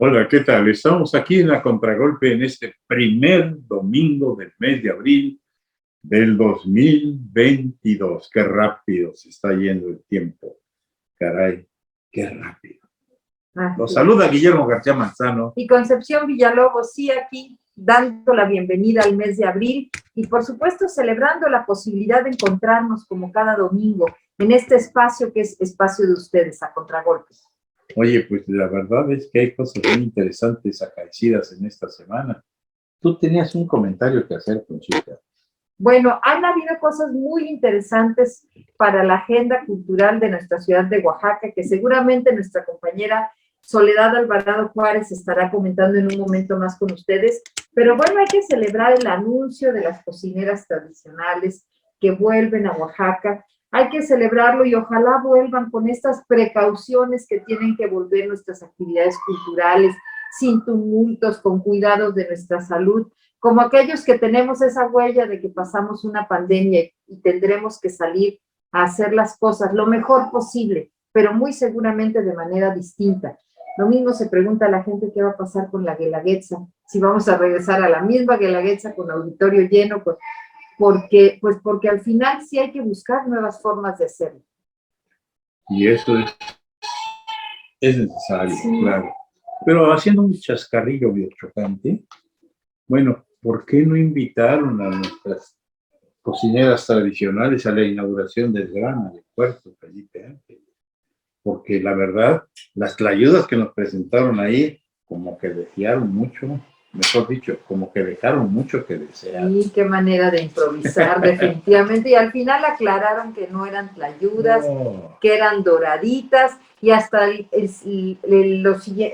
Hola, ¿qué tal? Estamos aquí en la Contragolpe en este primer domingo del mes de abril del 2022. Qué rápido se está yendo el tiempo. Caray, qué rápido. Los saluda Guillermo García Manzano. Y Concepción Villalobos, sí, aquí dando la bienvenida al mes de abril y por supuesto celebrando la posibilidad de encontrarnos como cada domingo en este espacio que es espacio de ustedes, a Contragolpes. Oye, pues la verdad es que hay cosas muy interesantes acaecidas en esta semana. Tú tenías un comentario que hacer, Conchita. Bueno, han habido cosas muy interesantes para la agenda cultural de nuestra ciudad de Oaxaca, que seguramente nuestra compañera Soledad Alvarado Juárez estará comentando en un momento más con ustedes. Pero bueno, hay que celebrar el anuncio de las cocineras tradicionales que vuelven a Oaxaca. Hay que celebrarlo y ojalá vuelvan con estas precauciones que tienen que volver nuestras actividades culturales, sin tumultos, con cuidados de nuestra salud, como aquellos que tenemos esa huella de que pasamos una pandemia y tendremos que salir a hacer las cosas lo mejor posible, pero muy seguramente de manera distinta. Lo mismo se pregunta la gente qué va a pasar con la Guelaguetza, si vamos a regresar a la misma Guelaguetza con auditorio lleno, porque al final sí hay que buscar nuevas formas de hacerlo. Y eso es necesario, sí, claro. Pero haciendo un chascarrillo bien chocante, bueno, ¿por qué no invitaron a nuestras cocineras tradicionales a la inauguración del gran aeropuerto Felipe Ángeles? Porque la verdad, las tlayudas que nos presentaron ahí, como que desearon mucho, mejor dicho, como que dejaron mucho que desear. Sí, qué manera de improvisar, definitivamente. Y al final aclararon que no eran tlayudas, no, que eran doraditas, y hasta el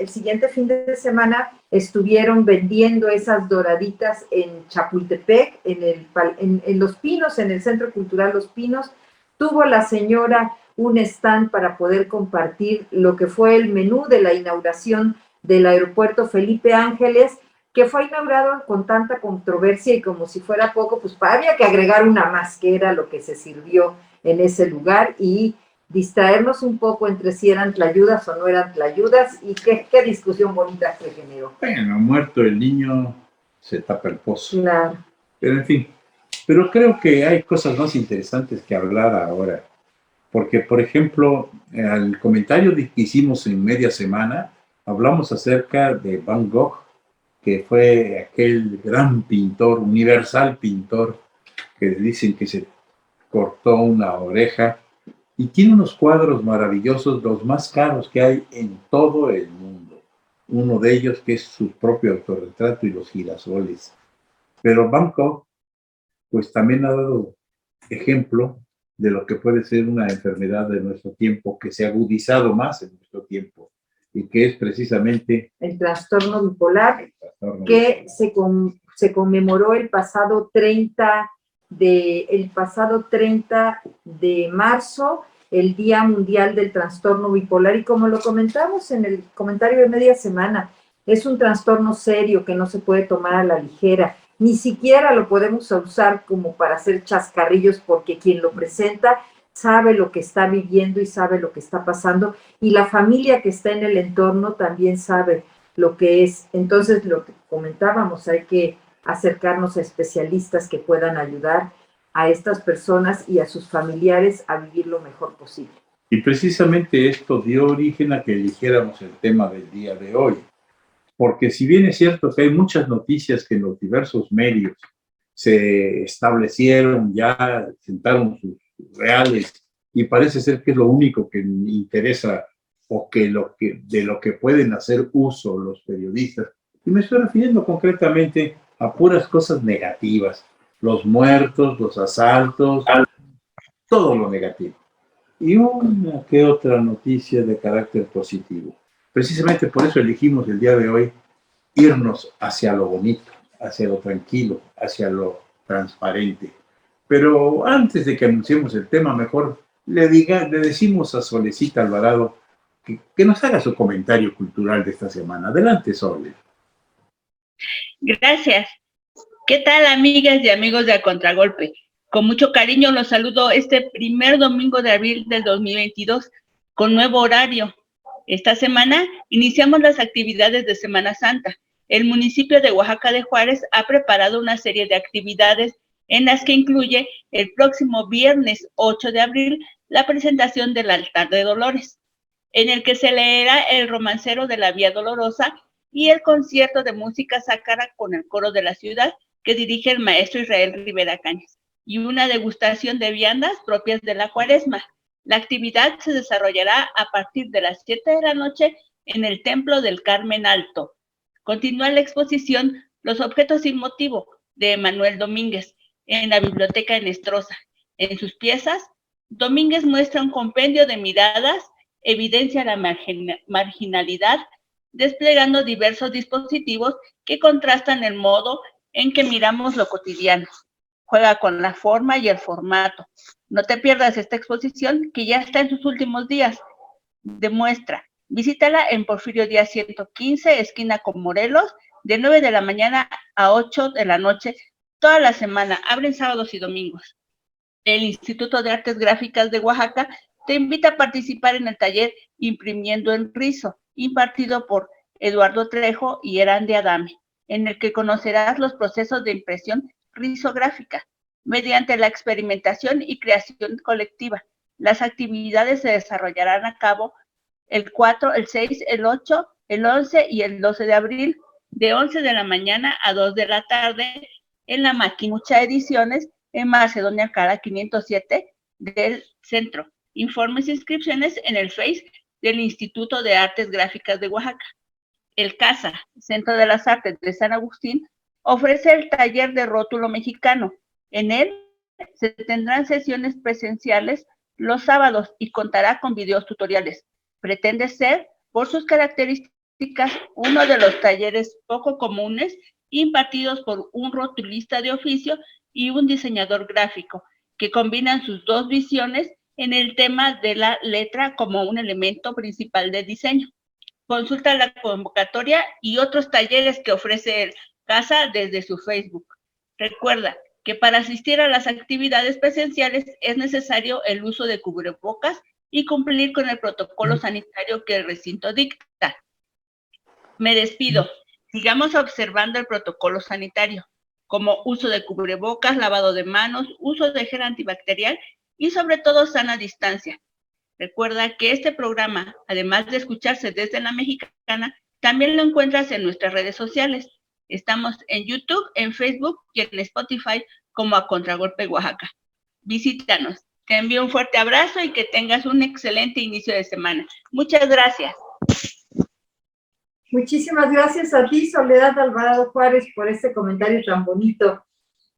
siguiente fin de semana estuvieron vendiendo esas doraditas en Chapultepec, en Los Pinos, en el Centro Cultural Los Pinos. Tuvo la señora un stand para poder compartir lo que fue el menú de la inauguración del aeropuerto Felipe Ángeles, que fue inaugurado con tanta controversia y como si fuera poco, pues había que agregar una más, que era lo que se sirvió en ese lugar, y distraernos un poco entre si eran tlayudas o no eran tlayudas, y qué discusión bonita se generó. Bueno, muerto el niño, se tapa el pozo. Claro. Pero en fin, pero creo que hay cosas más interesantes que hablar ahora. Porque, por ejemplo, al comentario que hicimos en media semana, hablamos acerca de Van Gogh, que fue aquel gran pintor, universal pintor, que dicen que se cortó una oreja y tiene unos cuadros maravillosos, los más caros que hay en todo el mundo. Uno de ellos que es su propio autorretrato y los girasoles. Pero Van Gogh, pues también ha dado ejemplo de lo que puede ser una enfermedad de nuestro tiempo, que se ha agudizado más en nuestro tiempo, y que es precisamente el trastorno bipolar, que se conmemoró el pasado 30 de marzo, el Día Mundial del Trastorno Bipolar, y como lo comentamos en el comentario de media semana, es un trastorno serio que no se puede tomar a la ligera, ni siquiera lo podemos usar como para hacer chascarrillos, porque quien lo presenta sabe lo que está viviendo y sabe lo que está pasando, y la familia que está en el entorno también sabe lo que es. Entonces, lo que comentábamos, hay que acercarnos a especialistas que puedan ayudar a estas personas y a sus familiares a vivir lo mejor posible. Y precisamente esto dio origen a que eligiéramos el tema del día de hoy. Porque si bien es cierto que hay muchas noticias que en los diversos medios se establecieron, ya sentaron sus reales, y parece ser que es lo único que interesa o de lo que pueden hacer uso los periodistas. Y me estoy refiriendo concretamente a puras cosas negativas, los muertos, los asaltos, todo lo negativo. Y una que otra noticia de carácter positivo. Precisamente por eso elegimos el día de hoy irnos hacia lo bonito, hacia lo tranquilo, hacia lo transparente. Pero antes de que anunciemos el tema, mejor le decimos a Solecita Alvarado que nos haga su comentario cultural de esta semana. Adelante, Sole. Gracias. ¿Qué tal, amigas y amigos de A Contragolpe? Con mucho cariño los saludo este primer domingo de abril del 2022, con nuevo horario. Esta semana iniciamos las actividades de Semana Santa. El municipio de Oaxaca de Juárez ha preparado una serie de actividades en las que incluye el próximo viernes 8 de abril la presentación del Altar de Dolores, en el que se leerá el romancero de la Vía Dolorosa y el concierto de música sacra con el coro de la ciudad que dirige el maestro Israel Rivera Cañas, y una degustación de viandas propias de la Cuaresma. La actividad se desarrollará a partir de las 7 de la noche en el Templo del Carmen Alto. Continúa la exposición Los objetos sin motivo de Emanuel Domínguez en la Biblioteca Nestrosa. En sus piezas, Domínguez muestra un compendio de miradas, evidencia la marginalidad, desplegando diversos dispositivos que contrastan el modo en que miramos lo cotidiano. Juega con la forma y el formato. No te pierdas esta exposición que ya está en sus últimos días de muestra. Visítala en Porfirio Díaz 115, esquina con Morelos, de 9 de la mañana a 8 de la noche, toda la semana. Abren sábados y domingos. El Instituto de Artes Gráficas de Oaxaca te invita a participar en el taller Imprimiendo en Rizo, impartido por Eduardo Trejo y Erande Adame, en el que conocerás los procesos de impresión rizográfica mediante la experimentación y creación colectiva. Las actividades se desarrollarán a cabo el 4, el 6, el 8, el 11 y el 12 de abril, de 11 de la mañana a 2 de la tarde, en la Maquimucha Ediciones, en Macedonia Cara 507 del Centro. Informes e inscripciones en el Face del Instituto de Artes Gráficas de Oaxaca. El CASA, Centro de las Artes de San Agustín, ofrece el taller de rótulo mexicano. En él se tendrán sesiones presenciales los sábados y contará con videos tutoriales. Pretende ser, por sus características, uno de los talleres poco comunes impartidos por un rotulista de oficio y un diseñador gráfico, que combinan sus dos visiones en el tema de la letra como un elemento principal de diseño. Consulta la convocatoria y otros talleres que ofrece el CASA desde su Facebook. Recuerda que para asistir a las actividades presenciales es necesario el uso de cubrebocas y cumplir con el protocolo sanitario que el recinto dicta. Me despido. Sigamos observando el protocolo sanitario, como uso de cubrebocas, lavado de manos, uso de gel antibacterial y sobre todo sana distancia. Recuerda que este programa, además de escucharse desde La Mexicana, también lo encuentras en nuestras redes sociales. Estamos en YouTube, en Facebook y en Spotify como A Contragolpe Oaxaca. Visítanos. Te envío un fuerte abrazo y que tengas un excelente inicio de semana. Muchas gracias. Muchísimas gracias a ti, Soledad Alvarado Juárez, por este comentario tan bonito.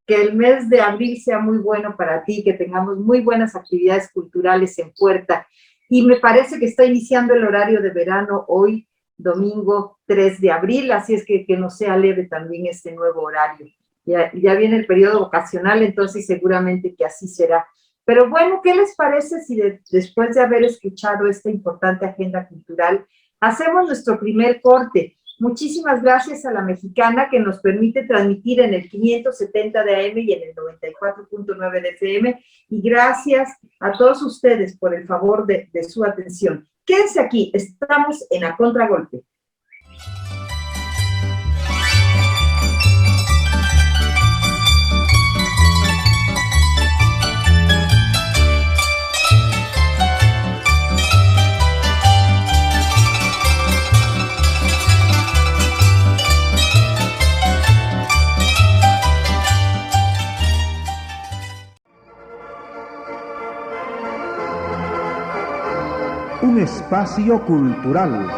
Que el mes de abril sea muy bueno para ti, que tengamos muy buenas actividades culturales en puerta. Y me parece que está iniciando el horario de verano hoy, domingo 3 de abril, así es que no sea leve también este nuevo horario. Ya viene el periodo vocacional, entonces seguramente que así será. Pero bueno, ¿qué les parece si después de haber escuchado esta importante agenda cultural, hacemos nuestro primer corte? Muchísimas gracias a La Mexicana, que nos permite transmitir en el 570 de AM y en el 94.9 de FM, y gracias a todos ustedes por el favor de su atención. Quédense aquí, estamos en A Contragolpe. Un espacio cultural.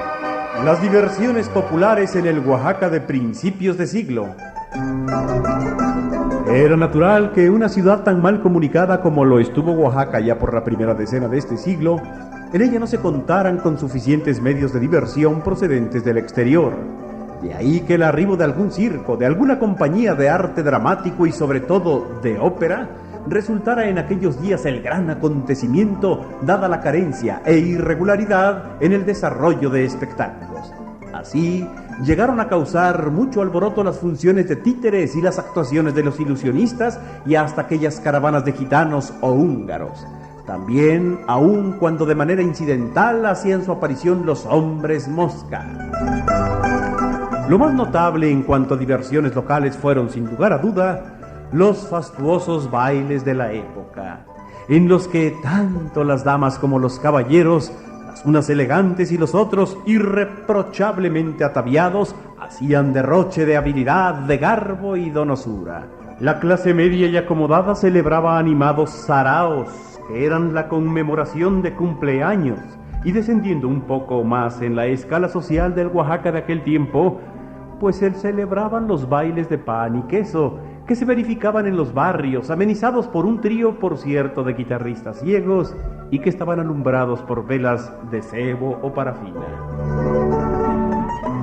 Las diversiones populares en el Oaxaca de principios de siglo. Era natural que una ciudad tan mal comunicada como lo estuvo Oaxaca ya por la primera decena de este siglo, en ella no se contaran con suficientes medios de diversión procedentes del exterior. De ahí que el arribo de algún circo, de alguna compañía de arte dramático y sobre todo de ópera, resultara en aquellos días el gran acontecimiento, dada la carencia e irregularidad en el desarrollo de espectáculos. Así, llegaron a causar mucho alboroto las funciones de títeres y las actuaciones de los ilusionistas y hasta aquellas caravanas de gitanos o húngaros. También, aun cuando de manera incidental hacían su aparición los hombres mosca. Lo más notable en cuanto a diversiones locales fueron, sin lugar a duda, los fastuosos bailes de la época, en los que tanto las damas como los caballeros, las unas elegantes y los otros irreprochablemente ataviados, hacían derroche de habilidad, de garbo y donosura. La clase media y acomodada celebraba animados saraos, que eran la conmemoración de cumpleaños, y descendiendo un poco más en la escala social del Oaxaca de aquel tiempo, pues se celebraban los bailes de pan y queso, que se verificaban en los barrios, amenizados por un trío, por cierto, de guitarristas ciegos, y que estaban alumbrados por velas de cebo o parafina.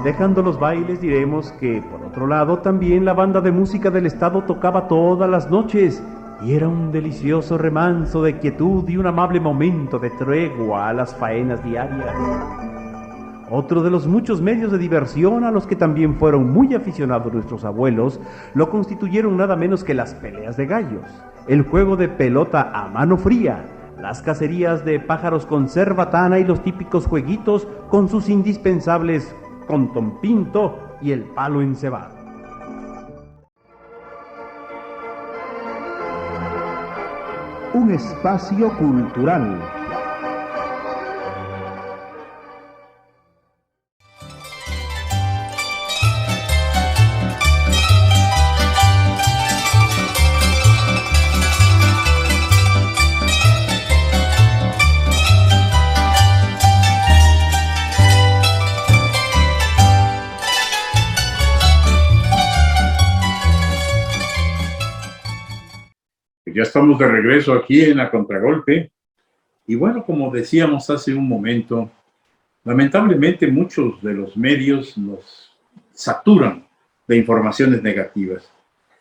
Dejando los bailes, diremos que, por otro lado, también la banda de música del estado tocaba todas las noches, y era un delicioso remanso de quietud y un amable momento de tregua a las faenas diarias. Otro de los muchos medios de diversión a los que también fueron muy aficionados nuestros abuelos, lo constituyeron nada menos que las peleas de gallos, el juego de pelota a mano fría, las cacerías de pájaros con cerbatana y los típicos jueguitos con sus indispensables contompinto y el palo encebado. Un espacio cultural. Ya estamos de regreso aquí en A Contragolpe. Y bueno, como decíamos hace un momento, lamentablemente muchos de los medios nos saturan de informaciones negativas.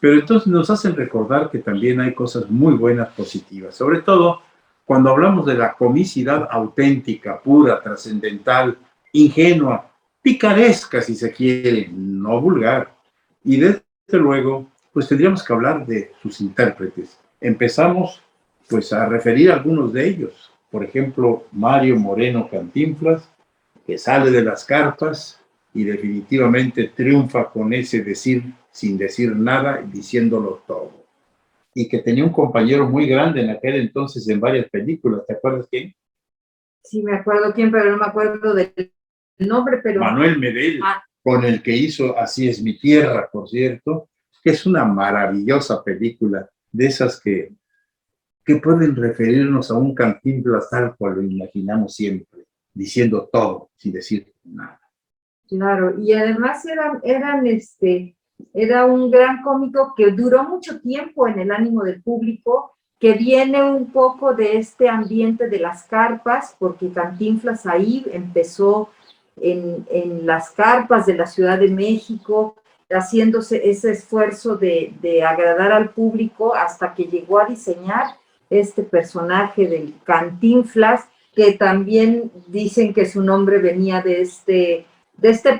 Pero entonces nos hacen recordar que también hay cosas muy buenas, positivas. Sobre todo cuando hablamos de la comicidad auténtica, pura, trascendental, ingenua, picaresca si se quiere, no vulgar. Y desde luego, pues tendríamos que hablar de sus intérpretes. Empezamos pues a referir a algunos de ellos. Por ejemplo, Mario Moreno Cantinflas, que sale de las carpas y definitivamente triunfa con ese decir sin decir nada y diciéndolo todo. Y que tenía un compañero muy grande en aquel entonces en varias películas. ¿Te acuerdas quién? Sí, me acuerdo quién, pero no me acuerdo del nombre, pero... Manuel Medel, con el que hizo Así es mi tierra, por cierto, que es una maravillosa película, de esas que pueden referirnos a un Cantinflas tal cual lo imaginamos siempre, diciendo todo, sin decir nada. Claro, y además era un gran cómico que duró mucho tiempo en el ánimo del público, que viene un poco de este ambiente de las carpas, porque Cantinflas ahí empezó en las carpas de la Ciudad de México, haciéndose ese esfuerzo de agradar al público hasta que llegó a diseñar este personaje del Cantinflas, que también dicen que su nombre venía de este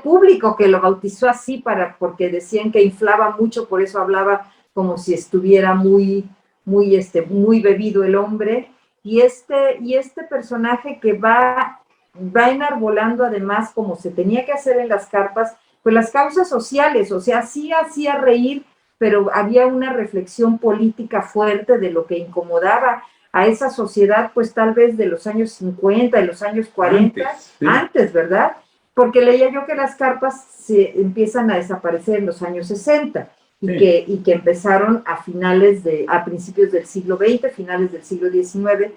público que lo bautizó así porque decían que inflaba mucho, por eso hablaba como si estuviera muy bebido el hombre, y este personaje que va enarbolando además, como se tenía que hacer en las carpas, pues las causas sociales, o sea, sí hacía reír, pero había una reflexión política fuerte de lo que incomodaba a esa sociedad, pues tal vez de los años 50, de los años 40, antes, ¿verdad? Porque leía yo que las carpas se empiezan a desaparecer en los años 60 y que empezaron a principios del siglo XX, finales del siglo XIX,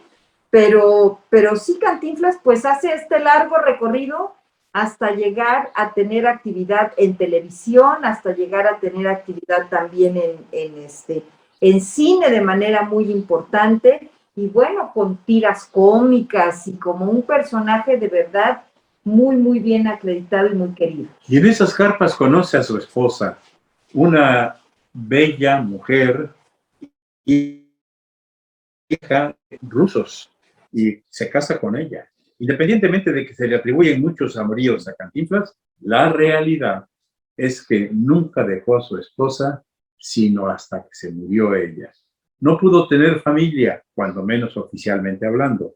pero sí Cantinflas pues hace este largo recorrido hasta llegar a tener actividad en televisión, hasta llegar a tener actividad también en cine de manera muy importante, y bueno, con tiras cómicas y como un personaje de verdad muy, muy bien acreditado y muy querido. Y en esas carpas conoce a su esposa, una bella mujer, hija de rusos, y se casa con ella. Independientemente de que se le atribuyen muchos amoríos a Cantinflas, la realidad es que nunca dejó a su esposa, sino hasta que se murió ella. no pudo tener familia, cuando menos oficialmente hablando.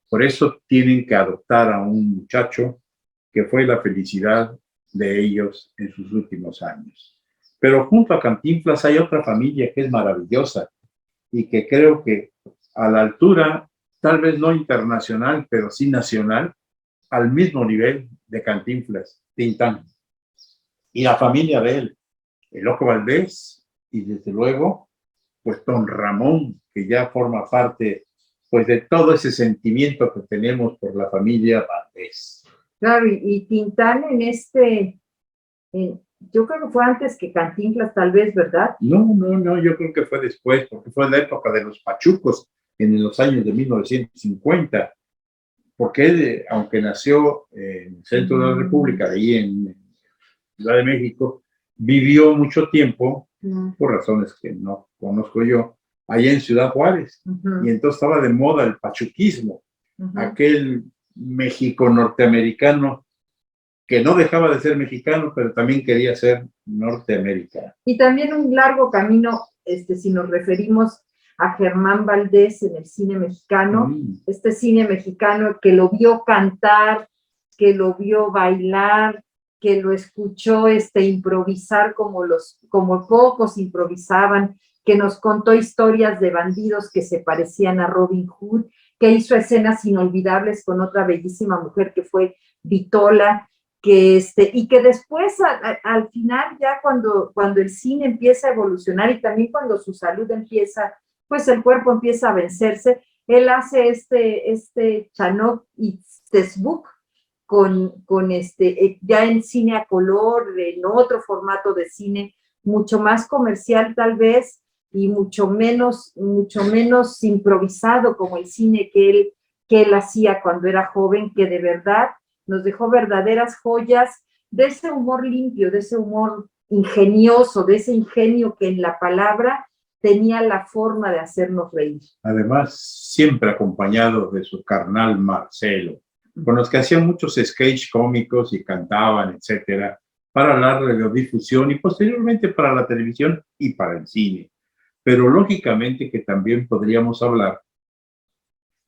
Por eso tienen que adoptar a un muchacho que fue la felicidad de ellos en sus últimos años. Pero junto a Cantinflas hay otra familia que es maravillosa y que creo que a la altura, tal vez no internacional, pero sí nacional, al mismo nivel de Cantinflas, Tintán. Y la familia de él, el Loco Valdés, y desde luego, pues don Ramón, que ya forma parte pues de todo ese sentimiento que tenemos por la familia Valdés. Claro, y Tintán yo creo que fue antes que Cantinflas, tal vez, ¿verdad? No, yo creo que fue después, porque fue en la época de los Pachucos, en los años de 1950, porque él, aunque nació en el centro de la República, ahí en Ciudad de México, vivió mucho tiempo, por razones que no conozco yo, allá en Ciudad Juárez, y entonces estaba de moda el pachuquismo, aquel México norteamericano que no dejaba de ser mexicano, pero también quería ser norteamericano. Y también un largo camino, si nos referimos a Germán Valdés en el cine mexicano, este cine mexicano que lo vio cantar, que lo vio bailar, que lo escuchó improvisar como pocos improvisaban, que nos contó historias de bandidos que se parecían a Robin Hood, que hizo escenas inolvidables con otra bellísima mujer que fue Vitola, y que después al final ya cuando el cine empieza a evolucionar y también cuando su salud empieza, pues el cuerpo empieza a vencerse, él hace Chanok y Tesbuk ya en cine a color, en otro formato de cine, mucho más comercial tal vez, y mucho menos improvisado como el cine que él hacía cuando era joven, que de verdad nos dejó verdaderas joyas de ese humor limpio, de ese humor ingenioso, de ese ingenio que en la palabra tenía la forma de hacernos reír. Además, siempre acompañado de su carnal Marcelo, con los que hacían muchos sketch cómicos y cantaban, etcétera, para la radiodifusión y posteriormente para la televisión y para el cine. Pero lógicamente que también podríamos hablar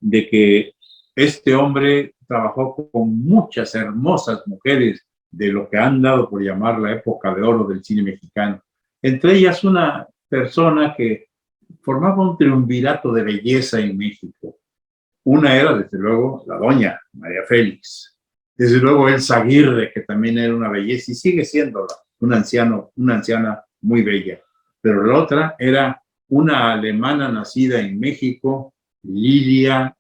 de que este hombre trabajó con muchas hermosas mujeres de lo que han dado por llamar la época de oro del cine mexicano. Entre ellas una persona que formaba un triunvirato de belleza en México. Una era, desde luego, la doña María Félix. Desde luego, Elsa Aguirre, que también era una belleza y sigue siendo una anciana muy bella. Pero la otra era una alemana nacida en México, Lilia,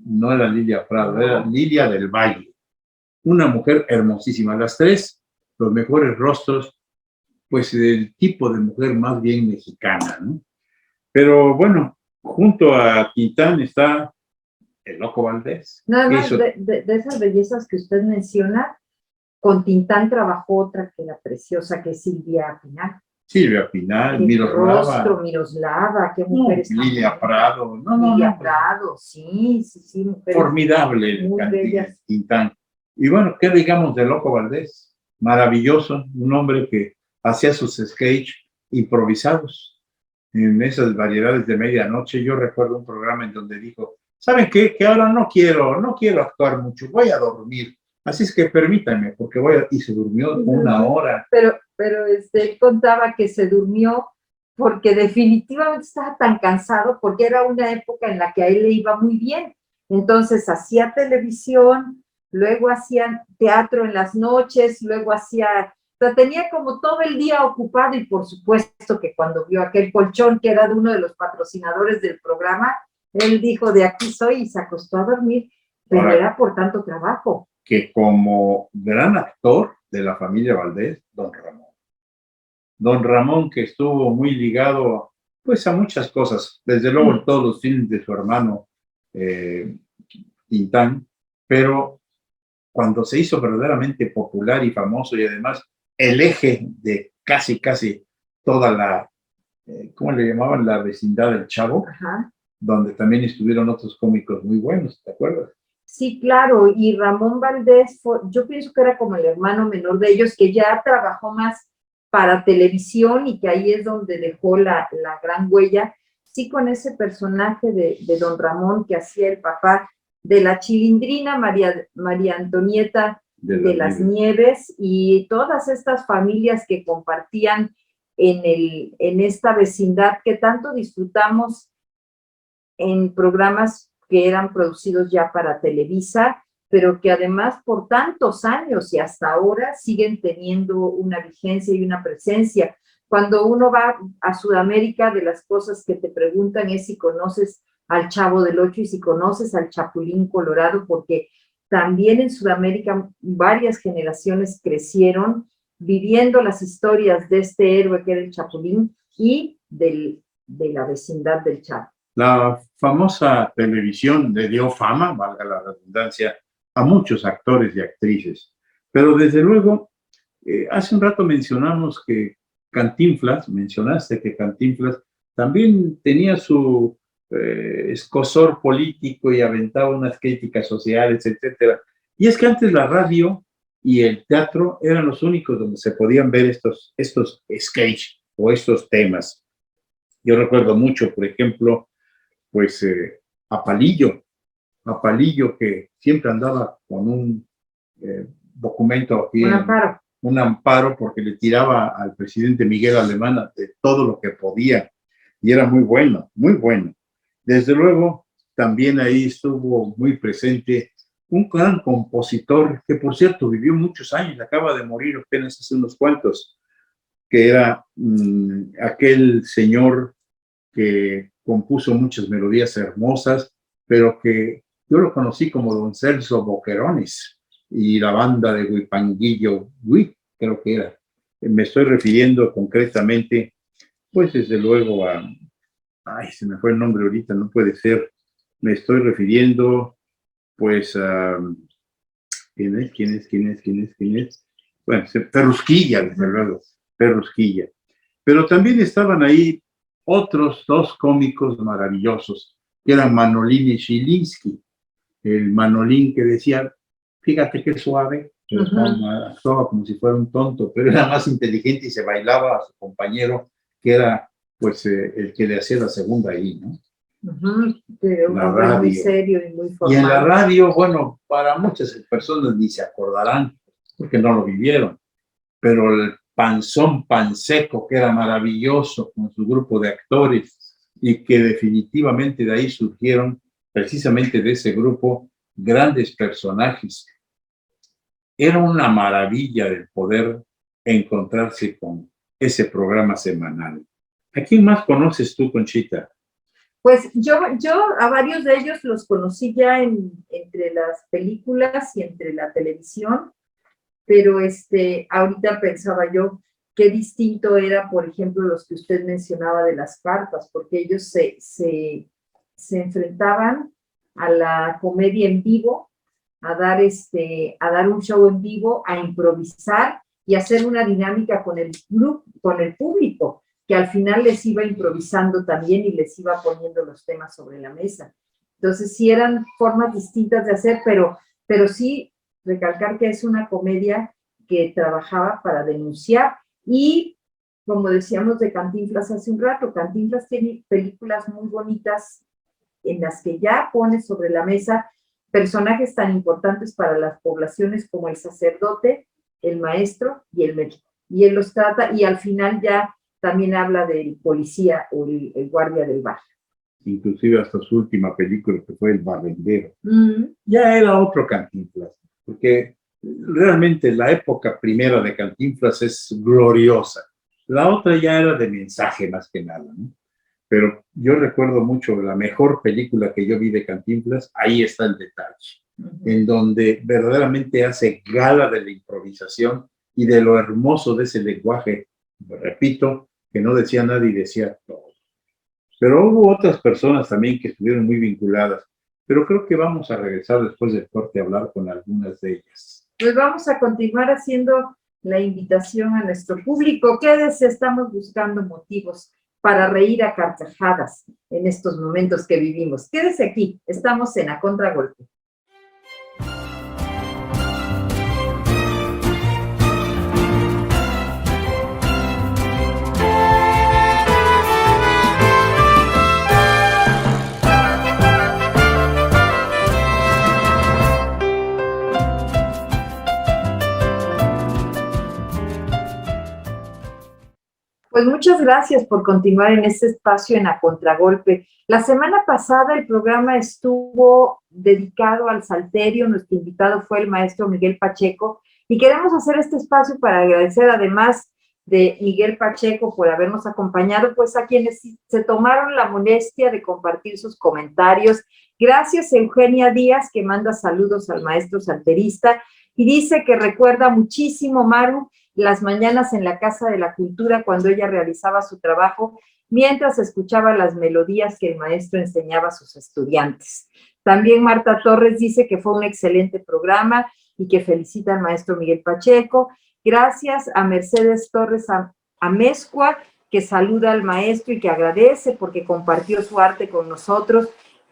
no era Lilia Prado, era Lilia del Valle. Una mujer hermosísima. Las tres, los mejores rostros, pues del tipo de mujer más bien mexicana, ¿no? Pero bueno, junto a Tintán está el Loco Valdés. Nada más de esas bellezas que usted menciona, con Tintán trabajó otra que era preciosa, que es Silvia Pinal. Silvia Pinal, Miroslava, qué mujer Lilia Prado. Lilia Prado, sí, mujeres formidable el Tintán. Y bueno, ¿qué digamos de Loco Valdés? Maravilloso, un hombre que hacía sus sketch improvisados en esas variedades de medianoche. Yo recuerdo un programa en donde dijo, ¿saben qué? Que ahora no quiero actuar mucho, voy a dormir. Así es que permítanme, porque y se durmió una hora. Pero él contaba que se durmió porque definitivamente estaba tan cansado, porque era una época en la que a él le iba muy bien. Entonces hacía televisión, luego hacía teatro en las noches, luego tenía como todo el día ocupado, y por supuesto que cuando vio aquel colchón que era de uno de los patrocinadores del programa, él dijo, de aquí soy, y se acostó a dormir, pero ahora, era por tanto trabajo. Que como gran actor de la familia Valdés, Don Ramón, que estuvo muy ligado pues a muchas cosas, desde luego en todos los films de su hermano Tintán, pero cuando se hizo verdaderamente popular y famoso, y además el eje de casi toda la, ¿cómo le llamaban? La vecindad del Chavo, donde también estuvieron otros cómicos muy buenos, ¿te acuerdas? Sí, claro, y Ramón Valdés, yo pienso que era como el hermano menor de ellos, que ya trabajó más para televisión y que ahí es donde dejó la gran huella, sí con ese personaje de don Ramón que hacía el papá de la Chilindrina, María Antonieta de las Nieves, y todas estas familias que compartían en esta vecindad que tanto disfrutamos en programas que eran producidos ya para Televisa, pero que además por tantos años y hasta ahora siguen teniendo una vigencia y una presencia. Cuando uno va a Sudamérica, de las cosas que te preguntan es si conoces al Chavo del Ocho y si conoces al Chapulín Colorado, porque también en Sudamérica varias generaciones crecieron viviendo las historias de este héroe que era el Chapulín y de la vecindad del Chavo. La famosa televisión le dio fama, valga la redundancia, a muchos actores y actrices. Pero desde luego, hace un rato mencionaste que Cantinflas también tenía su escozor político y aventaba unas críticas sociales, etcétera. Y es que antes la radio y el teatro eran los únicos donde se podían ver estos sketches o estos temas. Yo recuerdo mucho, por ejemplo, pues a Palillo, que siempre andaba con un documento aquí, un amparo, porque le tiraba al presidente Miguel Alemán de todo lo que podía, y era muy bueno, muy bueno. Desde luego, también ahí estuvo muy presente un gran compositor, que por cierto vivió muchos años, acaba de morir apenas hace unos cuantos, que era aquel señor que compuso muchas melodías hermosas, pero que yo lo conocí como don Celso Boquerones y la banda de Huipanguillo, creo que era. Me estoy refiriendo concretamente, pues desde luego se me fue el nombre ahorita, no puede ser. Me estoy refiriendo, pues, a... ¿Quién es? Bueno, Perrusquilla, desde luego, Perrusquilla. Pero también estaban ahí otros dos cómicos maravillosos, que eran Manolín y Zielinski. El Manolín que decía, fíjate qué suave, actuaba como si fuera un tonto, pero era más inteligente y se bailaba a su compañero, que era pues el que le hacía la segunda ahí, ¿no? La radio. Muy serio y muy formal. Y en la radio, bueno, para muchas personas ni se acordarán, porque no lo vivieron, pero el Panzón Panseco, que era maravilloso con su grupo de actores, y que definitivamente de ahí surgieron, precisamente de ese grupo, grandes personajes. Era una maravilla el poder encontrarse con ese programa semanal. ¿A quién más conoces tú, Conchita? Pues yo a varios de ellos los conocí ya entre las películas y entre la televisión, pero ahorita pensaba yo qué distinto era, por ejemplo, los que usted mencionaba de las carpas, porque ellos se enfrentaban a la comedia en vivo, a dar un show en vivo, a improvisar y hacer una dinámica con el público, que al final les iba improvisando también y les iba poniendo los temas sobre la mesa. Entonces sí eran formas distintas de hacer, pero sí recalcar que es una comedia que trabajaba para denunciar. Y como decíamos de Cantinflas hace un rato, Cantinflas tiene películas muy bonitas en las que ya pone sobre la mesa personajes tan importantes para las poblaciones como el sacerdote, el maestro y el médico. Y él los trata, y al final ya también habla del policía o el guardia del bar. Inclusive hasta su última película, que fue El Barrendero. Ya era otro Cantinflas, porque realmente la época primera de Cantinflas es gloriosa. La otra ya era de mensaje más que nada, ¿no? Pero yo recuerdo mucho la mejor película que yo vi de Cantinflas, ahí está el detalle, en donde verdaderamente hace gala de la improvisación y de lo hermoso de ese lenguaje, repito, que no decía nada y decía todo. Pero hubo otras personas también que estuvieron muy vinculadas, pero creo que vamos a regresar después del corte a hablar con algunas de ellas. Pues vamos a continuar haciendo la invitación a nuestro público. Quédese, estamos buscando motivos para reír a carcajadas en estos momentos que vivimos. Quédese aquí, estamos en A Contragolpe. Pues muchas gracias por continuar en este espacio en A Contragolpe. La semana pasada el programa estuvo dedicado al salterio, nuestro invitado fue el maestro Miguel Pacheco, y queremos hacer este espacio para agradecer, además de Miguel Pacheco por habernos acompañado, pues a quienes se tomaron la molestia de compartir sus comentarios. Gracias a Eugenia Díaz, que manda saludos al maestro salterista, y dice que recuerda muchísimo, Maru, las mañanas en la Casa de la Cultura cuando ella realizaba su trabajo mientras escuchaba las melodías que el maestro enseñaba a sus estudiantes. También Marta Torres dice que fue un excelente programa y que felicita al maestro Miguel Pacheco. Gracias a Mercedes Torres Amezcua, que saluda al maestro y que agradece porque compartió su arte con nosotros.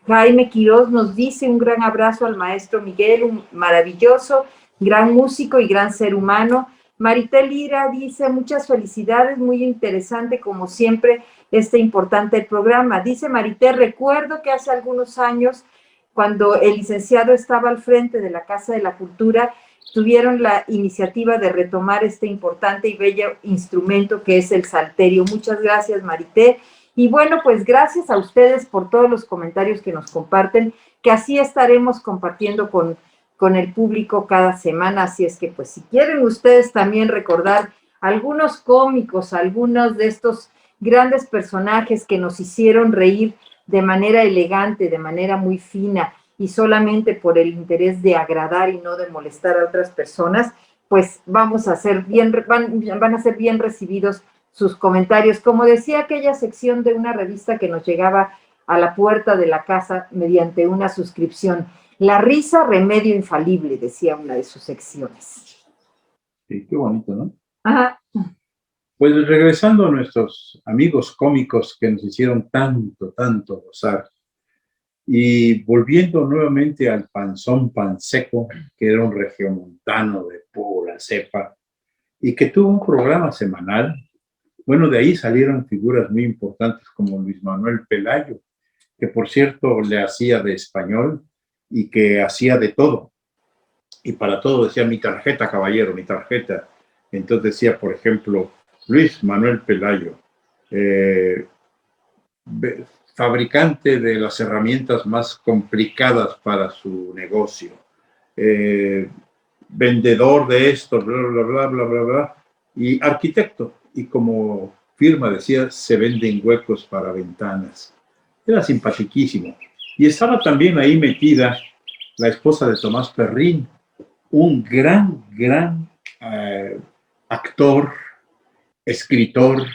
Jaime Quiroz nos dice un gran abrazo al maestro Miguel, un maravilloso, gran músico y gran ser humano. Maritel Lira dice, muchas felicidades, muy interesante como siempre este importante programa. Dice Maritel, recuerdo que hace algunos años, cuando el licenciado estaba al frente de la Casa de la Cultura, tuvieron la iniciativa de retomar este importante y bello instrumento que es el salterio. Muchas gracias, Maritel. Y bueno, pues gracias a ustedes por todos los comentarios que nos comparten, que así estaremos compartiendo con el público cada semana, así es que pues si quieren ustedes también recordar algunos cómicos, algunos de estos grandes personajes que nos hicieron reír de manera elegante, de manera muy fina y solamente por el interés de agradar y no de molestar a otras personas, pues van a ser bien recibidos sus comentarios. Como decía aquella sección de una revista que nos llegaba a la puerta de la casa mediante una suscripción, la risa, remedio infalible, decía una de sus secciones. Sí, qué bonito, ¿no? Ajá. Pues regresando a nuestros amigos cómicos que nos hicieron tanto, tanto gozar, y volviendo nuevamente al Panzón Panseco, que era un regiomontano de pura cepa, y que tuvo un programa semanal. Bueno, de ahí salieron figuras muy importantes como Luis Manuel Pelayo, que por cierto le hacía de español, y que hacía de todo. Y para todo decía, mi tarjeta, caballero, mi tarjeta. Entonces decía, por ejemplo, Luis Manuel Pelayo, fabricante de las herramientas más complicadas para su negocio, vendedor de esto, bla, bla, bla, bla, bla, bla, y arquitecto. Y como firma decía, se venden huecos para ventanas. Era simpaticísimo. Y estaba también ahí metida la esposa de Tomás Perrín, un gran actor, escritor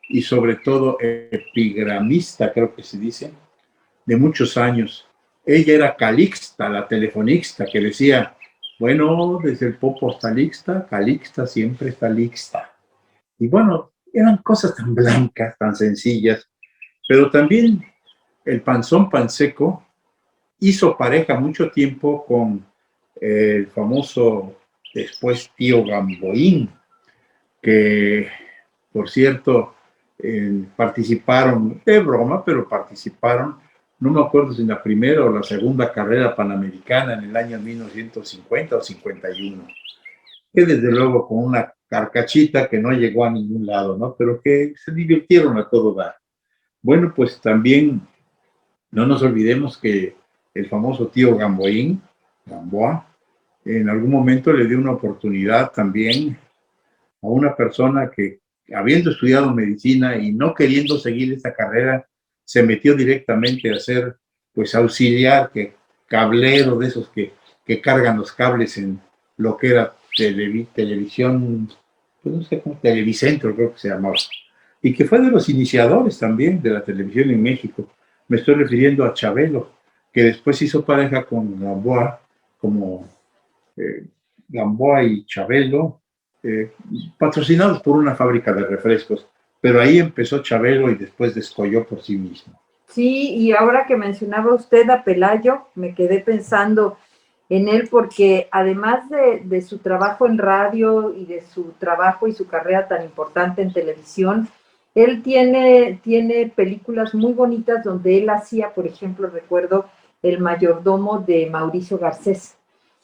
y sobre todo epigramista, creo que se dice, de muchos años. Ella era Calixta, la telefonista, que decía, bueno, desde el Popo hasta Calixta siempre está Calixta. Y bueno, eran cosas tan blancas, tan sencillas, pero también el Panzón Panseco hizo pareja mucho tiempo con el famoso después tío Gamboín, que por cierto participaron, de broma, pero participaron, no me acuerdo si en la primera o la segunda carrera panamericana en el año 1950 o 51, que desde luego con una carcachita que no llegó a ningún lado, ¿no? Pero que se divirtieron a todo dar. Bueno, pues también no nos olvidemos que el famoso tío Gamboín, Gamboa, en algún momento le dio una oportunidad también a una persona que, habiendo estudiado medicina y no queriendo seguir esta carrera, se metió directamente a ser, pues, auxiliar, cablero de esos que cargan los cables en lo que era televisión, pues no sé cómo, Televicentro creo que se llamaba, y que fue de los iniciadores también de la televisión en México. Me estoy refiriendo a Chabelo, que después hizo pareja con Gamboa, como Gamboa y Chabelo, patrocinados por una fábrica de refrescos, pero ahí empezó Chabelo y después descolló por sí mismo. Sí, y ahora que mencionaba usted a Pelayo, me quedé pensando en él porque además de su trabajo en radio y de su trabajo y su carrera tan importante en televisión, él tiene películas muy bonitas donde él hacía, por ejemplo, recuerdo El mayordomo de Mauricio Garcés.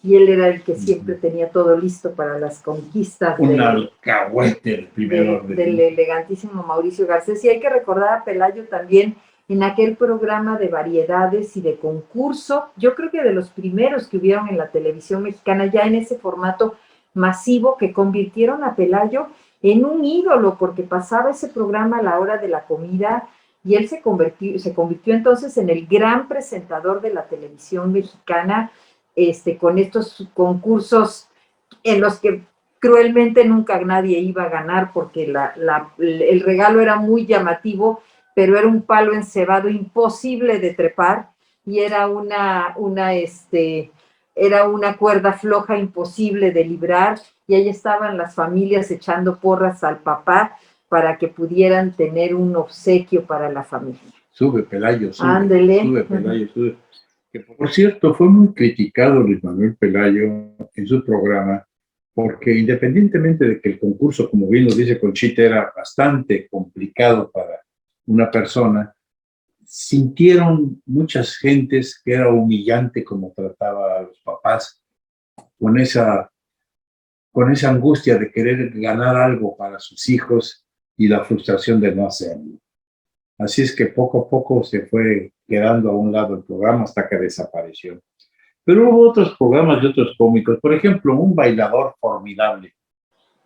y él era el que siempre tenía todo listo para las conquistas Un alcahuete del primer orden. del elegantísimo Mauricio Garcés. Y hay que recordar a Pelayo también en aquel programa de variedades y de concurso, yo creo que de los primeros que hubieron en la televisión mexicana, ya en ese formato masivo, que convirtieron a Pelayo en un ídolo, porque pasaba ese programa a la hora de la comida y él se convirtió entonces en el gran presentador de la televisión mexicana, con estos concursos en los que cruelmente nunca nadie iba a ganar, porque el regalo era muy llamativo, pero era un palo encebado imposible de trepar, y era era una cuerda floja imposible de librar, y ahí estaban las familias echando porras al papá para que pudieran tener un obsequio para la familia. Sube, Pelayo, sube. Ándele. Sube, Pelayo, sube. Que, por cierto, fue muy criticado Luis Manuel Pelayo en su programa, porque independientemente de que el concurso, como bien lo dice Conchita, era bastante complicado para una persona, sintieron muchas gentes que era humillante como trataba a los papás, con esa angustia de querer ganar algo para sus hijos y la frustración de no hacerlo. Así es que poco a poco se fue quedando a un lado el programa hasta que desapareció. Pero hubo otros programas de otros cómicos, por ejemplo, un bailador formidable,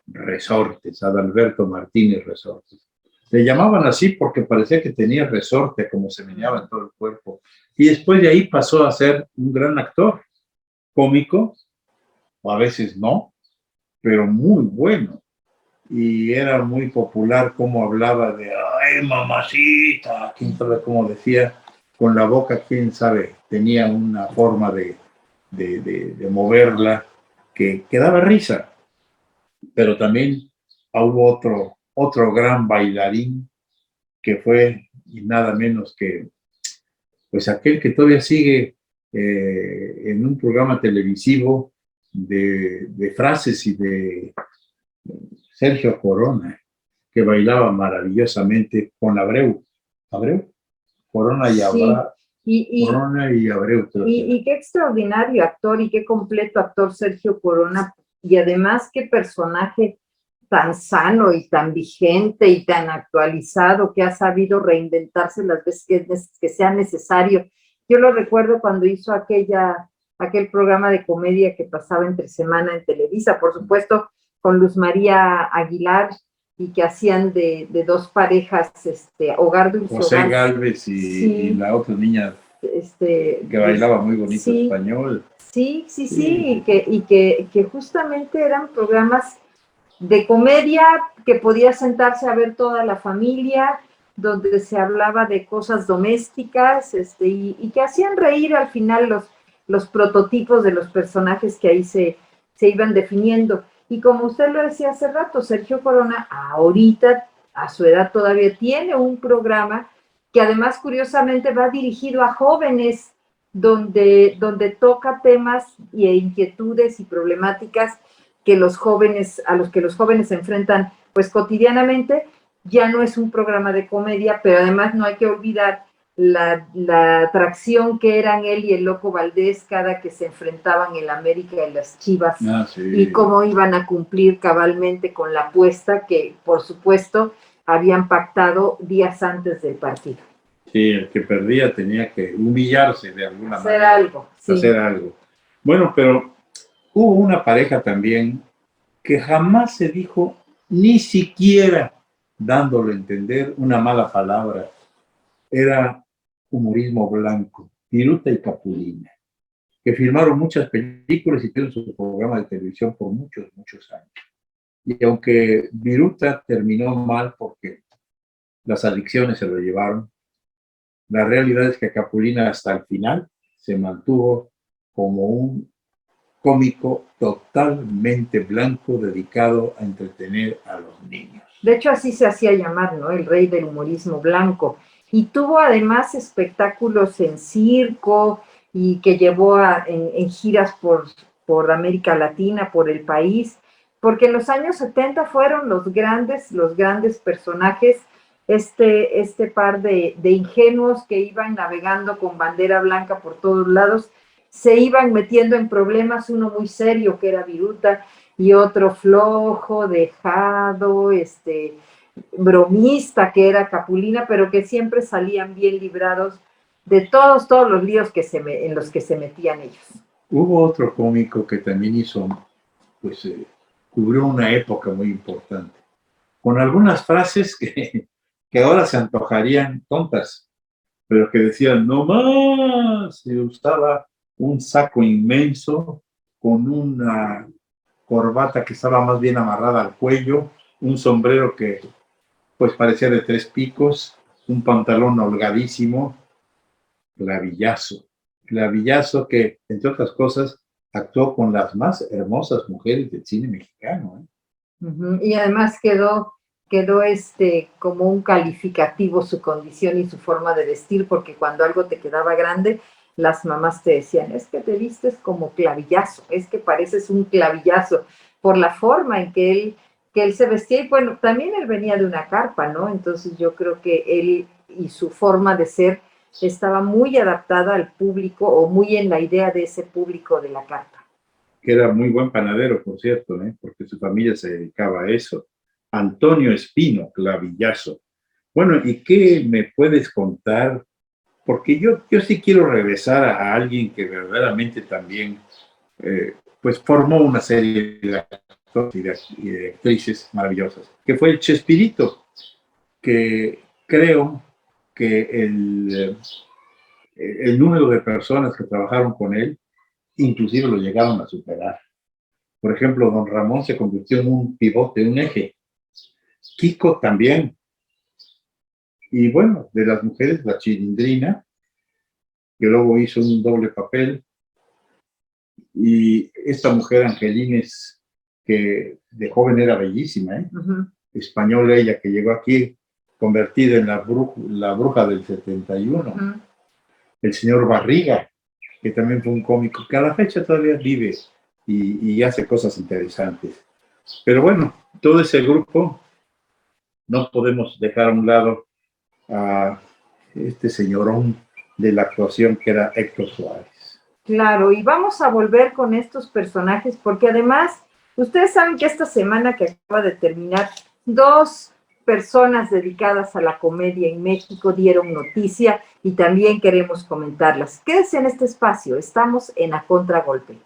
Resortes, Adalberto Martínez Resortes. Le llamaban así porque parecía que tenía resorte, como se meneaba en todo el cuerpo. Y después de ahí pasó a ser un gran actor, cómico, o a veces no, pero muy bueno. Y era muy popular como hablaba de, ¡ay, mamacita! ¿Quién sabe cómo decía? Con la boca, quién sabe, tenía una forma de moverla que daba risa. Pero también hubo otro gran bailarín que fue y nada menos que pues aquel que todavía sigue en un programa televisivo de frases y de Sergio Corona, que bailaba maravillosamente con Abreu. ¿Abreu? Corona y Abreu. Sí. Corona y Abreu. Y qué extraordinario actor y qué completo actor Sergio Corona, y además qué personaje tan sano y tan vigente y tan actualizado, que ha sabido reinventarse las veces que sea necesario. Yo lo recuerdo cuando hizo aquel programa de comedia que pasaba entre semana en Televisa, por supuesto, con Luz María Aguilar, y que hacían de dos parejas, Hogar Dulce José Hogar. Gálvez y la otra niña que bailaba muy bonito español. Sí, y que justamente eran programas de comedia que podía sentarse a ver toda la familia, donde se hablaba de cosas domésticas, y que hacían reír al final los prototipos de los personajes que ahí se iban definiendo. Y como usted lo decía hace rato, Sergio Corona ahorita, a su edad, todavía tiene un programa que además curiosamente va dirigido a jóvenes, donde toca temas e inquietudes y problemáticas a los que los jóvenes se enfrentan pues cotidianamente. Ya no es un programa de comedia, pero además no hay que olvidar la atracción que eran él y el Loco Valdés cada que se enfrentaban en la América y las Chivas, y cómo iban a cumplir cabalmente con la apuesta que, por supuesto, habían pactado días antes del partido. Sí, el que perdía tenía que humillarse de alguna manera. Hacer algo. Bueno, pero hubo una pareja también que jamás se dijo, ni siquiera dándole a entender una mala palabra. Era humorismo blanco, Viruta y Capulina, que filmaron muchas películas y tuvieron su programa de televisión por muchos años. Y aunque Viruta terminó mal porque las adicciones se lo llevaron, la realidad es que Capulina hasta el final se mantuvo como un cómico totalmente blanco dedicado a entretener a los niños. De hecho, así se hacía llamar, ¿no? El rey del humorismo blanco. Y tuvo además espectáculos en circo, y que llevó en giras por América Latina, por el país, porque en los años 70 fueron los grandes personajes, este par de ingenuos que iban navegando con bandera blanca por todos lados, se iban metiendo en problemas, uno muy serio, que era Viruta, y otro flojo, dejado, bromista, que era Capulina, pero que siempre salían bien librados de todos los líos en los que se metían ellos. Hubo otro cómico que también hizo, pues, cubrió una época muy importante, con algunas frases que ahora se antojarían tontas, pero que decían, no más, se usaba un saco inmenso con una corbata que estaba más bien amarrada al cuello, un sombrero que pues parecía de 3 picos, un pantalón holgadísimo, Clavillazo que, entre otras cosas, actuó con las más hermosas mujeres del cine mexicano. Y además quedó como un calificativo su condición y su forma de vestir, porque cuando algo te quedaba grande, las mamás te decían, es que te vistes como clavillazo, es que pareces un clavillazo, por la forma en que él se vestía, y bueno, también él venía de una carpa, ¿no? Entonces yo creo que él y su forma de ser estaba muy adaptada al público, o muy en la idea de ese público de la carpa. Que era muy buen panadero, por cierto, porque su familia se dedicaba a eso. Antonio Espino, Clavillazo. Bueno, ¿y qué me puedes contar? Porque yo sí quiero regresar a alguien que verdaderamente también, pues, formó una serie de actores y de actrices maravillosas, que fue el Chespirito, que creo que el número de personas que trabajaron con él, inclusive lo llegaron a superar. Por ejemplo, don Ramón se convirtió en un pivote, un eje. Kiko también. Y bueno, de las mujeres, la Chilindrina, que luego hizo un doble papel. Y esta mujer, Angelines, que de joven era bellísima, española ella, que llegó aquí convertida en la bruja del 71. El señor Barriga, que también fue un cómico, que a la fecha todavía vive y hace cosas interesantes. Pero bueno, todo ese grupo, no podemos dejar a un lado a este señorón de la actuación que era Héctor Suárez. Claro, y vamos a volver con estos personajes, porque además, ustedes saben que esta semana que acaba de terminar, 2 personas dedicadas a la comedia en México dieron noticia y también queremos comentarlas. Quédense en este espacio, estamos en A Contragolpe.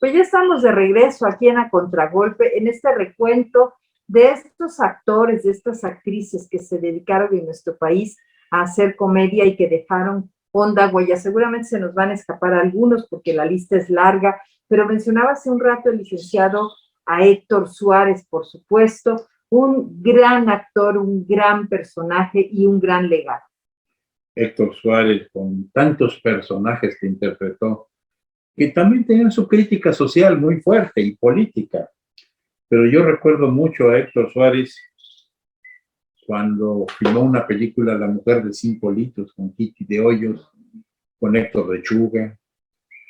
Pues ya estamos de regreso aquí en A Contragolpe, en este recuento de estos actores, de estas actrices que se dedicaron en nuestro país a hacer comedia y que dejaron honda huella. Seguramente se nos van a escapar algunos porque la lista es larga, pero mencionaba hace un rato el licenciado a Héctor Suárez, por supuesto, un gran actor, un gran personaje y un gran legado. Héctor Suárez, con tantos personajes que interpretó, que también tenían su crítica social muy fuerte y política. Pero yo recuerdo mucho a Héctor Suárez cuando filmó una película, La mujer de 5 litros, con Kitty de Hoyos, con Héctor Lechuga.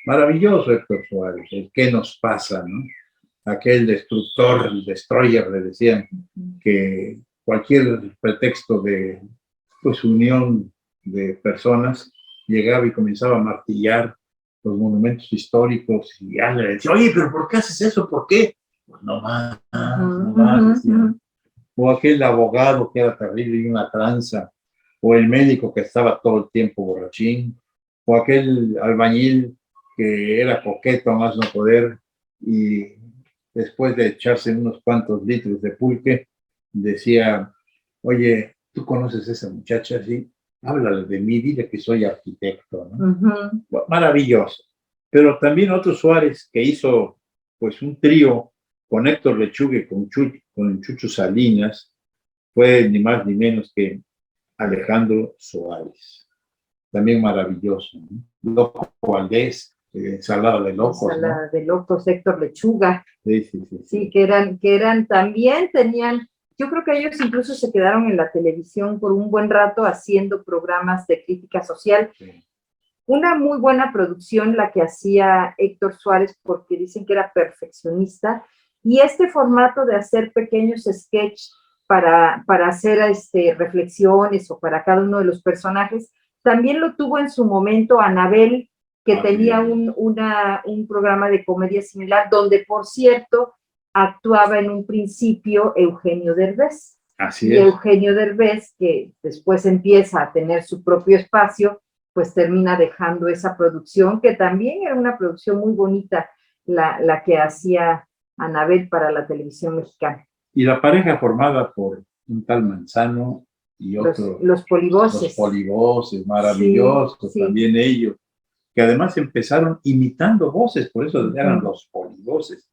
Maravilloso Héctor Suárez, el qué nos pasa, ¿no? Aquel destructor, el destroyer, le decían, que cualquier pretexto de pues, unión de personas llegaba y comenzaba a martillar los monumentos históricos, y ya le decía, oye, pero ¿por qué haces eso? ¿Por qué? Pues no más, decía. O aquel abogado que era terrible y una tranza, o el médico que estaba todo el tiempo borrachín, o aquel albañil que era coqueto a más no poder, y después de echarse unos cuantos litros de pulque, decía, oye, ¿tú conoces a esa muchacha? Sí, háblale de mí, dile que soy arquitecto, ¿no? Maravilloso. Pero también otro Suárez que hizo pues un trío con Héctor Lechuga y con Chucho Salinas, fue ni más ni menos que Alejandro Suárez. También maravilloso, ¿no? Loco Valdés, Ensalada de Locos. Ensalada de Locos, Héctor Lechuga. Sí. Sí, que eran también tenían Yo creo que ellos incluso se quedaron en la televisión por un buen rato haciendo programas de crítica social. Sí. Una muy buena producción la que hacía Héctor Suárez, porque dicen que era perfeccionista, y este formato de hacer pequeños sketches para hacer reflexiones o para cada uno de los personajes, también lo tuvo en su momento Anabel, que tenía un programa de comedia similar, donde, por cierto, actuaba en un principio Eugenio Derbez. Así y es. Eugenio Derbez, que después empieza a tener su propio espacio, pues termina dejando esa producción, que también era una producción muy bonita, la que hacía Anabel para la televisión mexicana. Y la pareja formada por un tal Manzano y otro. Los Polivoces. Los Polivoces, maravillosos, sí. también ellos, que además empezaron imitando voces, por eso eran los Polivoces.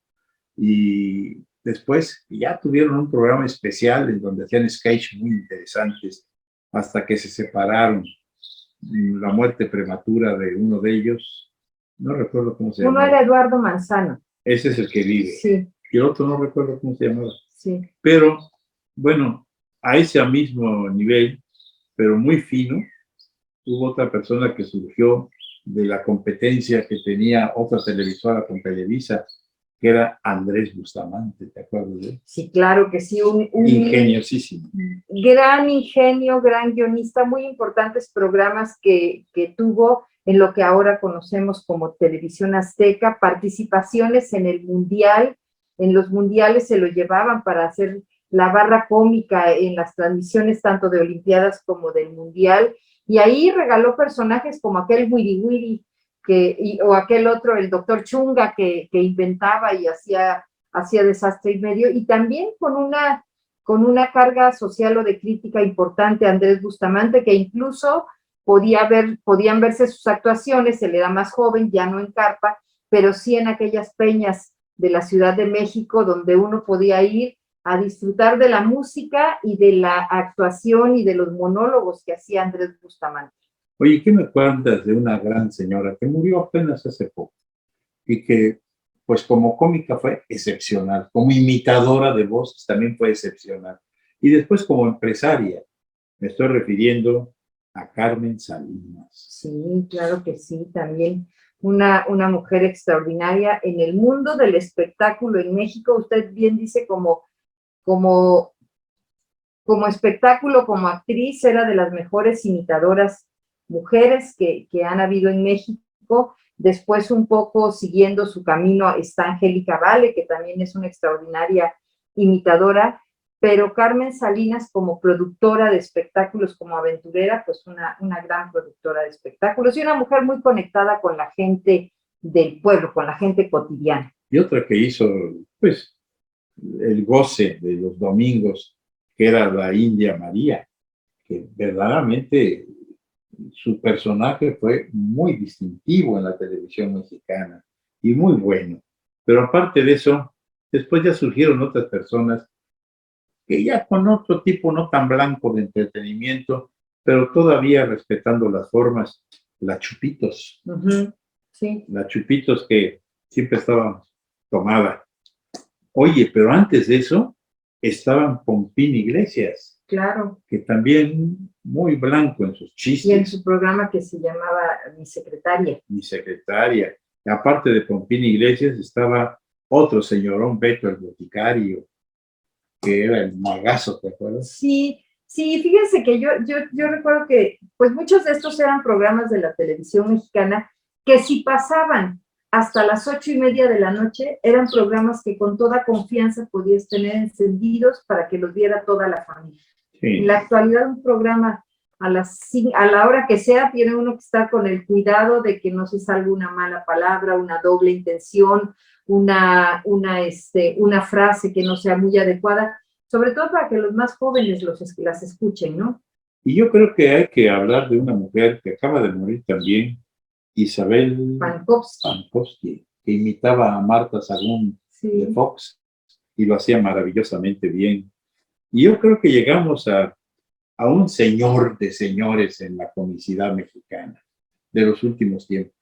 Y después ya tuvieron un programa especial en donde hacían sketches muy interesantes, hasta que se separaron. La muerte prematura de uno de ellos, no recuerdo cómo se llama. Uno era Eduardo Manzano. Ese es el que vive. Sí. Y el otro no recuerdo cómo se llamaba. Sí. Pero, bueno, a ese mismo nivel, pero muy fino, hubo otra persona que surgió de la competencia que tenía otra televisora con Televisa, que era Andrés Bustamante, ¿te acuerdas de él? Sí, claro que sí, un ingeniosísimo. Gran ingenio, gran guionista, muy importantes programas que tuvo en lo que ahora conocemos como Televisión Azteca, participaciones en el Mundial, en los mundiales se lo llevaban para hacer la barra cómica en las transmisiones tanto de Olimpiadas como del Mundial, y ahí regaló personajes como aquel Wiri Wiri, o aquel otro, el doctor Chunga, que inventaba y hacía desastre y medio, y también con una carga social o de crítica importante, Andrés Bustamante, que incluso podían verse sus actuaciones, él era más joven, ya no en carpa, pero sí en aquellas peñas de la Ciudad de México, donde uno podía ir a disfrutar de la música y de la actuación y de los monólogos que hacía Andrés Bustamante. Oye, ¿qué me cuentas de una gran señora que murió apenas hace poco y que, pues como cómica fue excepcional, como imitadora de voces también fue excepcional, y después como empresaria? Me estoy refiriendo a Carmen Salinas. Sí, claro que sí, también una mujer extraordinaria en el mundo del espectáculo en México. Usted bien dice como espectáculo, como actriz, era de las mejores imitadoras mujeres que han habido en México. Después, un poco siguiendo su camino, está Angélica Vale, que también es una extraordinaria imitadora, pero Carmen Salinas como productora de espectáculos, como aventurera, pues una gran productora de espectáculos y una mujer muy conectada con la gente del pueblo, con la gente cotidiana. Y otra que hizo, pues, el goce de los domingos, que era la India María, que verdaderamente su personaje fue muy distintivo en la televisión mexicana y muy bueno. Pero aparte de eso, después ya surgieron otras personas que ya con otro tipo no tan blanco de entretenimiento, pero todavía respetando las formas, la Chupitos. Sí. La Chupitos, que siempre estaba tomada. Oye, pero antes de eso estaban Pompín Iglesias. Claro. Que también muy blanco en sus chistes. Y en su programa que se llamaba Mi Secretaria. Mi Secretaria. Y aparte de Pompín Iglesias estaba otro señorón, Beto el Boticario, que era el magazo, ¿te acuerdas? Sí, fíjense que yo recuerdo que pues muchos de estos eran programas de la televisión mexicana que si pasaban hasta las 8:30 de la noche, eran programas que con toda confianza podías tener encendidos para que los viera toda la familia. Sí. En la actualidad, un programa a la hora que sea, tiene uno que estar con el cuidado de que no se salga una mala palabra, una doble intención, una frase que no sea muy adecuada, sobre todo para que los más jóvenes las escuchen, ¿no? Y yo creo que hay que hablar de una mujer que acaba de morir también, Isabel Pankowski, que imitaba a Marta Sagún de Fox y lo hacía maravillosamente bien. Y yo creo que llegamos a un señor de señores en la comicidad mexicana de los últimos tiempos,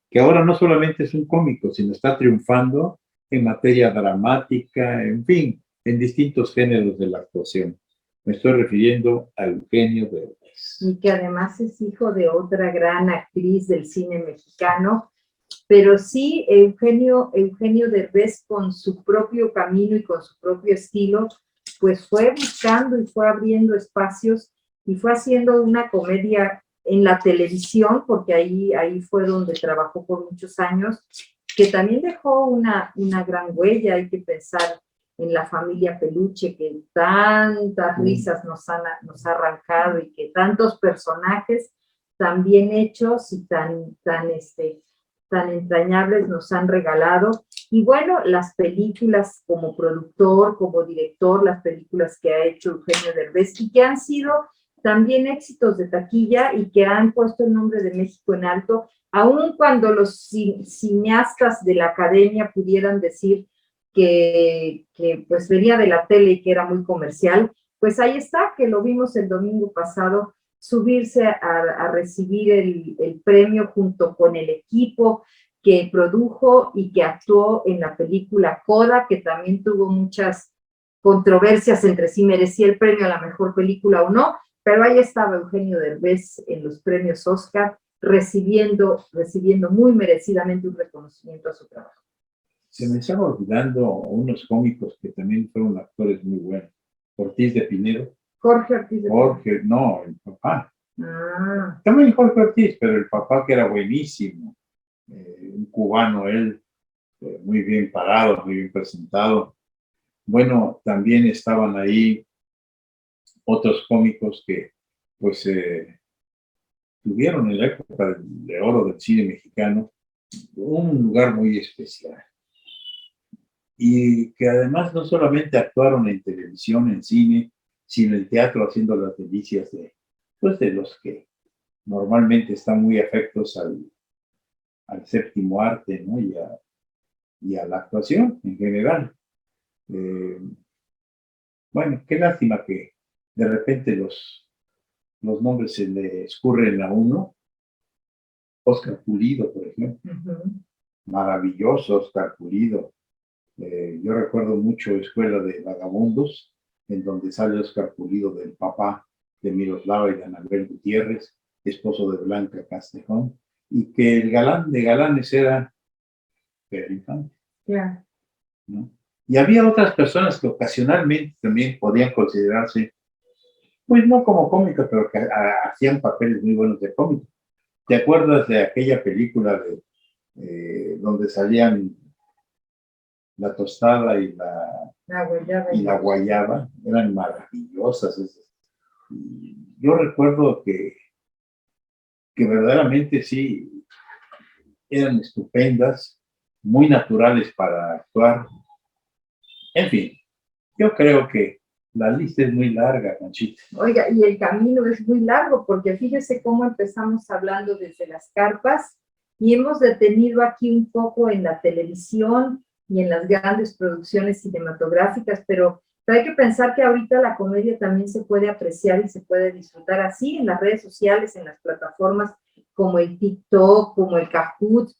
que ahora no solamente es un cómico, sino está triunfando en materia dramática, en fin, en distintos géneros de la actuación. Me estoy refiriendo a Eugenio Derbez. Y que además es hijo de otra gran actriz del cine mexicano, pero sí, Eugenio Derbez, con su propio camino y con su propio estilo, pues fue buscando y fue abriendo espacios y fue haciendo una comedia en la televisión, porque ahí fue donde trabajó por muchos años, que también dejó una gran huella. Hay que pensar en La Familia Peluche, que tantas risas nos ha arrancado, y que tantos personajes tan bien hechos y tan entrañables nos han regalado. Y bueno, las películas como productor, como director, las películas que ha hecho Eugenio Derbez y que han sido también éxitos de taquilla y que han puesto el nombre de México en alto, aun cuando los cineastas de la academia pudieran decir que pues venía de la tele y que era muy comercial, pues ahí está, que lo vimos el domingo pasado subirse a recibir el premio junto con el equipo que produjo y que actuó en la película Coda, que también tuvo muchas controversias entre si merecía el premio a la mejor película o no, pero ahí estaba Eugenio Derbez en los premios Oscar, recibiendo muy merecidamente un reconocimiento a su trabajo. Se me estaba olvidando unos cómicos que también fueron actores muy buenos. Ortiz de Pinedo. Jorge Ortiz de Pinedo. Jorge, no, el papá. Ah. También Jorge Ortiz, pero el papá, que era buenísimo. Un cubano él, muy bien parado, muy bien presentado. Bueno, también estaban ahí otros cómicos que pues tuvieron en la época de oro del cine mexicano un lugar muy especial. Y que además no solamente actuaron en televisión, en cine, sino en teatro, haciendo las delicias de los que normalmente están muy afectos al séptimo arte, ¿no? y a la actuación en general. Bueno, qué lástima que de repente los nombres se le escurren a uno. Óscar Pulido, por ejemplo. Maravilloso Óscar Pulido. Yo recuerdo mucho Escuela de Vagabundos, en donde sale Óscar Pulido del papá de Miroslava y de Anabel Gutiérrez, esposo de Blanca Castejón, y que el galán de galanes era Pedro Infante. Yeah. ¿No? Y había otras personas que ocasionalmente también podían considerarse, pues no como cómicos, pero que hacían papeles muy buenos de cómico. ¿Te acuerdas de aquella película donde salían La Tostada y la Guayaba? Eran maravillosas esas. Yo recuerdo que verdaderamente sí, eran estupendas, muy naturales para actuar. En fin, yo creo que la lista es muy larga, Conchita. Oiga, y el camino es muy largo, porque fíjese cómo empezamos hablando desde las carpas y hemos detenido aquí un poco en la televisión y en las grandes producciones cinematográficas, pero hay que pensar que ahorita la comedia también se puede apreciar y se puede disfrutar así en las redes sociales, en las plataformas como el TikTok, como el Kahoot,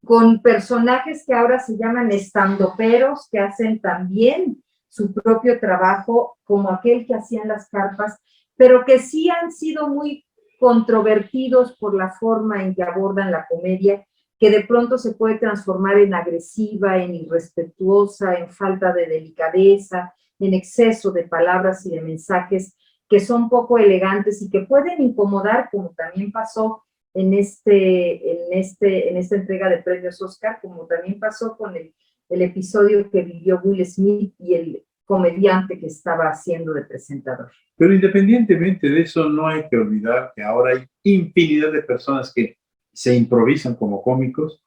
con personajes que ahora se llaman estandoperos, que hacen también su propio trabajo, como aquel que hacían las carpas, pero que sí han sido muy controvertidos por la forma en que abordan la comedia, que de pronto se puede transformar en agresiva, en irrespetuosa, en falta de delicadeza, en exceso de palabras y de mensajes que son poco elegantes y que pueden incomodar, como también pasó en esta entrega de premios Oscar, como también pasó con el episodio que vivió Will Smith y el comediante que estaba haciendo de presentador. Pero independientemente de eso, no hay que olvidar que ahora hay infinidad de personas que se improvisan como cómicos,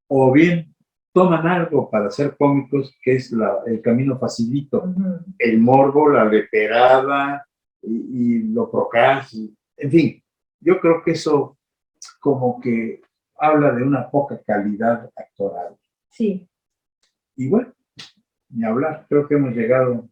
o bien toman algo para ser cómicos, que es el camino facilito, el morbo, la leperada y lo procas, en fin. Yo creo que eso como que habla de una poca calidad actoral. Sí. Y bueno, ni hablar, creo que hemos llegado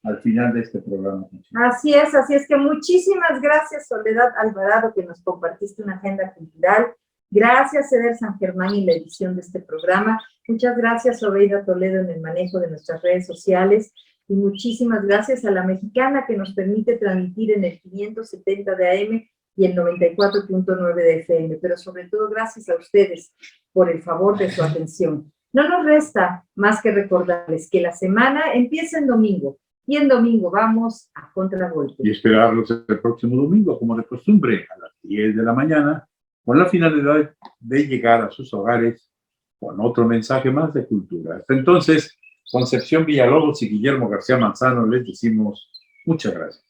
al final de este programa. Así es que muchísimas gracias, Soledad Alvarado, que nos compartiste una agenda cultural. Gracias, Eder San Germán, en la edición de este programa. Muchas gracias, Obeida Toledo, en el manejo de nuestras redes sociales. Y muchísimas gracias a La Mexicana, que nos permite transmitir en el 570 de AM y el 94.9 de FM. Pero sobre todo, gracias a ustedes por el favor de su atención. No nos resta más que recordarles que la semana empieza en domingo. Y en domingo vamos a contragolpe. Y esperarlos el próximo domingo, como de costumbre, a las 10 de la mañana, con la finalidad de llegar a sus hogares con otro mensaje más de cultura. Hasta entonces, Concepción Villalobos y Guillermo García Manzano les decimos muchas gracias.